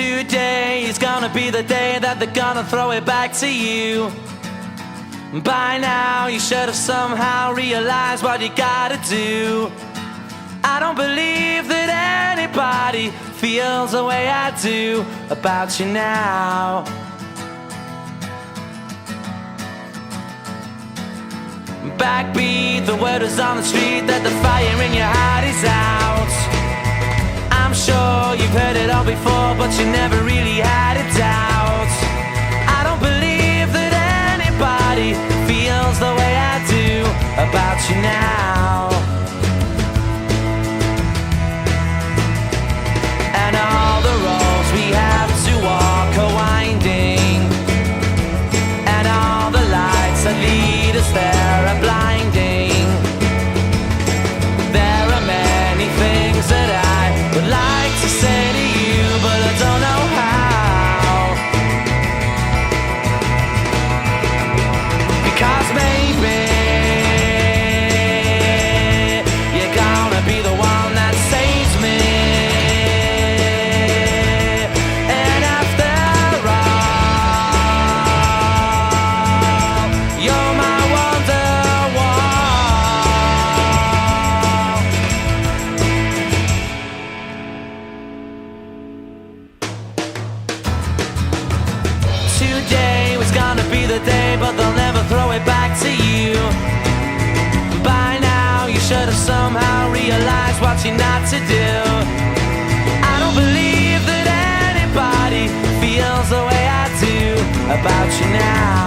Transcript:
Today is gonna be the day that they're gonna throw it back to you. By now you should have somehow realized what you gotta do. I don't believe that anybody feels the way I do about you now. Backbeat, the word is on the street that the fire in your heart is out. I'm sure you've heard it all before, but you never really had a doubt. I don't believe that anybody feels the way I do about you now. And all the roads we have to walk are winding, and all the lights that lead us there are blinding. There are many things that I would like to say to you, but I don't know how. Because maybe you're gonna be the one that saves me. And after all, you're my Wonderwall. Today was gonna be the day, but they'll never throw it back to you. By now you should have somehow realized what you're not to do. I don't believe that anybody feels the way I do about you now.